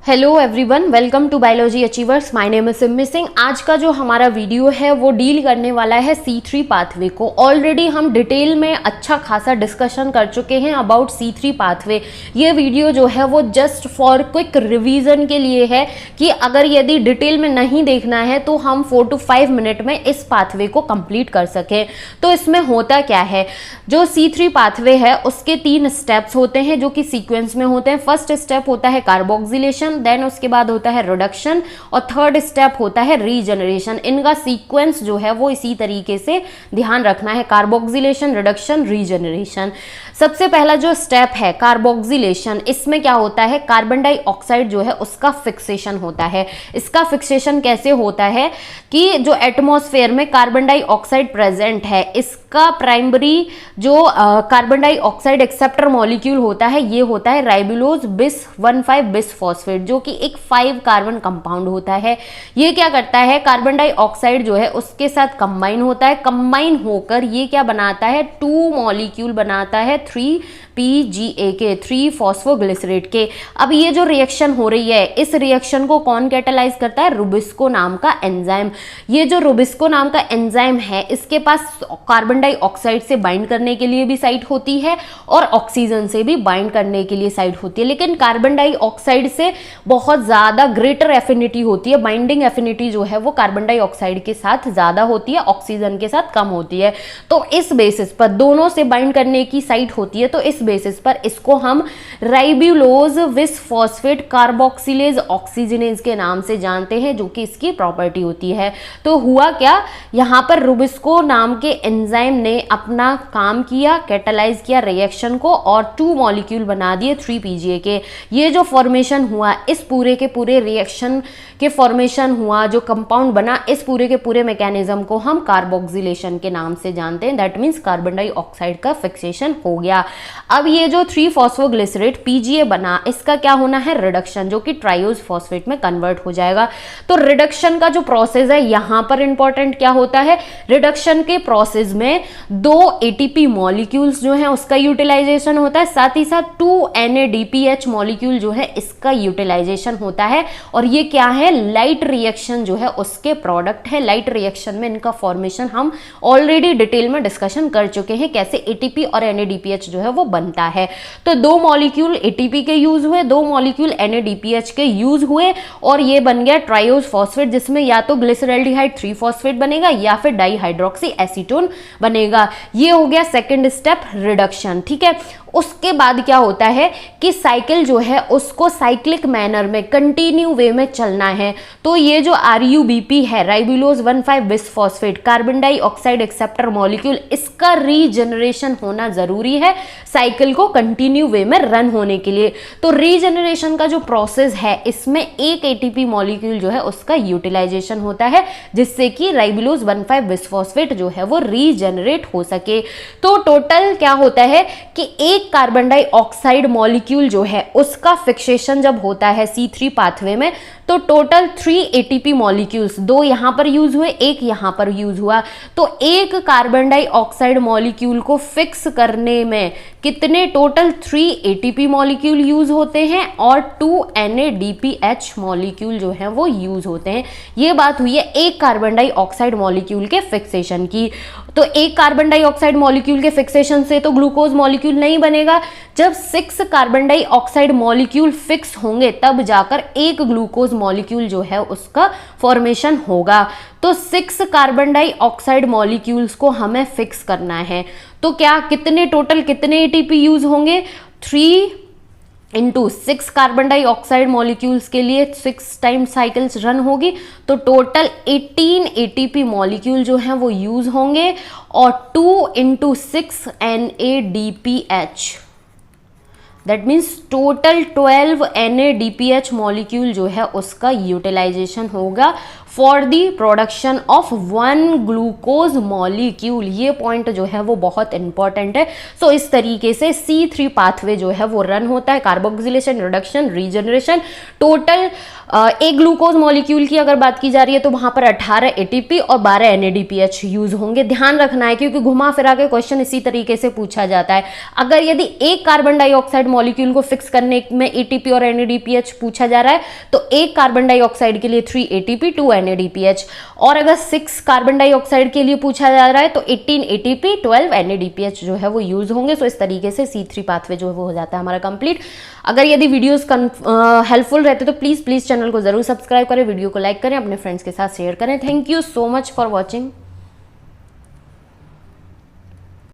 Hello everyone, welcome to biology achievers. My name is Simmi Singh. आज का जो हमारा वीडियो है वो डील करने वाला है C3 पाथवे को। ऑलरेडी हम डिटेल में अच्छा खासा डिस्कशन कर चुके हैं अबाउट C3 पाथवे। ये वीडियो जो है वो जस्ट फॉर क्विक रिवीजन के लिए है कि अगर यदि डिटेल में नहीं देखना है तो हम 4 to 5 मिनट में इस पाथवे को कंप्लीट कर सकें। तो इसमें होता क्या है, जो C3 पाथवे है उसके 3 स्टेप्स होते हैं जो कि सीक्वेंस में होते हैं। फर्स्ट स्टेप होता है कार्बोक्सिलेशन, देन उसके बाद होता है रिडक्शन और थर्ड स्टेप होता है रीजनरेशन। इनका सीक्वेंस जो है वो इसी तरीके से ध्यान रखना है, कार्बोक्सिलेशन, रिडक्शन, रीजनरेशन। सबसे पहला जो स्टेप है कार्बोक्सिलेशन, इसमें क्या होता है, कार्बन डाइऑक्साइड जो है उसका फिक्सेशन होता है। इसका फिक्सेशन कैसे होता है कि जो एटमॉस्फेयर में कार्बन डाइऑक्साइड प्रेजेंट है, इसका प्राइमरी जो कार्बन डाइऑक्साइड एक्सेप्टर मॉलिक्यूल होता है ये होता है राइबुलोज बिस 1,5 बिस फॉस्फेट, जो कि एक 5 कार्बन कंपाउंड होता है। ये क्या करता है, कार्बन डाइऑक्साइड जो है उसके साथ कंबाइन होता है। कंबाइन होकर ये क्या बनाता है, 2 मॉलिक्यूल बनाता है 3PGA 3 फॉस्फोग्लिसरेट के। अब ये जो रिएक्शन हो रही है, इस रिएक्शन को कौन कैटालाइज करता है, रुबिस्को नाम का एंजाइम। ये जो रुबिस्को नाम का एंजाइम है इसके पास कार्बन डाइऑक्साइड से बाइंड करने के लिए भी साइट होती है और ऑक्सीजन से भी बाइंड करने के लिए साइट होती है, लेकिन कार्बन डाइऑक्साइड से बहुत ज्यादा ग्रेटर एफिनिटी होती है। बाइंडिंग एफिनिटी जो है वो कार्बन डाइऑक्साइड के साथ ज्यादा होती है, ऑक्सीजन के साथ कम होती है। तो इस बेसिस पर दोनों से बाइंड करने की साइट होती है, तो इस बेसिस पर इसको हम राइबुलोज विस फॉस्फेट कार्बोक्सिलेज ऑक्सीजनेज के नाम से जानते हैं, जो कि इसकी प्रॉपर्टी होती है। तो हुआ क्या, यहां पर रुबिस्को नाम के एंजाइम ने अपना काम किया, कैटालाइज किया रिएक्शन को और 2 मॉलिक्यूल बना दिए 3PGA के। ये जो फॉर्मेशन हुआ, इस पूरे के पूरे रिएक्शन के फॉर्मेशन हुआ, जो कंपाउंड बना, इस पूरे के पूरे मैकेनिज्म को हम कार्बोक्सिलेशन के नाम से जानते हैं। दैट मीन्स कार्बन डाइऑक्साइड का फिक्सेशन हो गया। अब ये जो 3 फॉस्फोग्लिसरेट PGA बना, इसका क्या होना है, रिडक्शन, जो कि ट्राइयोज फॉस्फेट में कन्वर्ट हो जाएगा। तो रिडक्शन का जो प्रोसेस है यहां पर इंपॉर्टेंट क्या होता है, रिडक्शन के प्रोसेस में 2 ATP मॉलिक्यूल्स जो है उसका यूटिलाइजेशन होता है, साथ ही साथ 2 NADPH मॉलिक्यूल जो है इसका यूटिलाइजेशन होता है। और ये क्या है, लाइट रिएक्शन जो है उसके प्रोडक्ट है। लाइट रिएक्शन में इनका फॉर्मेशन हम ऑलरेडी डिटेल में डिस्कशन कर चुके हैं, कैसे ATP और NADPH जो है वो बनता है। तो 2 मॉलिक्यूल ATP के यूज हुए, 2 मॉलिक्यूल NADPH के यूज हुए और ये बन गया ट्राइयोज फॉस्फेट, जिसमें या तो ग्लिसरल्डिहाइड 3 फॉस्फेट बनेगा या फिर डाइहाइड्रोक्सी एसीटोन बनेगा। ये हो गया सेकंड स्टेप, रिडक्शन। ठीक है, उसके बाद क्या होता है कि साइकिल जो है उसको साइक्लिक मैनर में कंटिन्यू वे में चलना है। तो ये जो RUBP है, ribulose 1,5 bis phosphate carbon dioxide acceptor molecule, इसका रीजनरेशन होना जरूरी है साइकिल को कंटिन्यू वे में रन होने के लिए। तो रीजनरेशन का जो प्रोसेस है इसमें एक ATP मॉलिक्यूल जो है उसका यूटिलाइजेशन होता है, जिससे कि राइबुलोज 1,5 बिस फॉस्फेट जो है वो रीजनरेट हो सके। तो टोटल क्या होता है कि एक कार्बन डाइऑक्साइड मॉलिक्यूल जो है उसका फिक्सेशन जब होता है C3 पाथवे में, तो टोटल 3 ATP मॉलिक्यूल्स, 2 यहां पर यूज हुए, 1 यहां पर यूज हुआ। तो एक कार्बन डाइऑक्साइड मॉलिक्यूल को फिक्स करने में कितने, टोटल 3 ATP मॉलिक्यूल यूज होते हैं और 2 NADPH मॉलिक्यूल जो है वो यूज होते हैं। ये बात हुई है एक कार्बन डाइऑक्साइड मॉलिक्यूल के फिक्सेशन की। तो एक कार्बन डाइऑक्साइड मॉलिक्यूल के फिक्सेशन से तो ग्लूकोज मॉलिक्यूल नहीं बनेगा। जब 6 कार्बन डाइऑक्साइड मॉलिक्यूल फिक्स होंगे तब जाकर एक ग्लूकोज मॉलिक्यूल जो है उसका फॉर्मेशन होगा। तो 6 कार्बन डाइऑक्साइड मॉलिक्यूल्स को हमें फिक्स करना है। तो क्या कितने, टोटल कितने ATP यूज होंगे, 3 इंटू 6 कार्बन डाइऑक्साइड मॉलिक्यूल्स के लिए 6 टाइम साइकिल्स रन होगी, तो टोटल 18 ATP मॉलिक्यूल जो हैं वो यूज होंगे और 2 into 6 NADPH, that means total 12 NADPH molecule जो है उसका यूटिलाइजेशन होगा for the production of 1 glucose molecule. ये पॉइंट जो है वो बहुत इंपॉर्टेंट है। सो इस तरीके से C3 पाथवे जो है वो रन होता है, कार्बोक्सिलेशन, रिडक्शन, रीजनरेशन। टोटल एक ग्लूकोज मॉलिक्यूल की अगर बात की जा रही है तो वहां पर 18 ATP और 12 NADPH यूज होंगे। ध्यान रखना है क्योंकि घुमा फिरा के क्वेश्चन इसी तरीके से पूछा जाता है। अगर यदि एक कार्बन डाइऑक्साइड मॉलिक्यूल को फिक्स करने में ATP और NADPH पूछा जा रहा है तो एक कार्बन डाइऑक्साइड के लिए 3 ATP 2 NADPH, और अगर 6 कार्बन डाइऑक्साइड के लिए पूछा जा रहा है तो 18 ATP 12 NADPH जो है वो यूज होंगे। सो इस तरीके से C3 पाथवे जो है वो हो जाता है हमारा कंप्लीट। अगर यदि वीडियोस हेल्पफुल रहते तो प्लीज चैनल को जरूर सब्सक्राइब करें, वीडियो को लाइक करें, अपने फ्रेंड्स के साथ शेयर करें। Thank you so much for watching.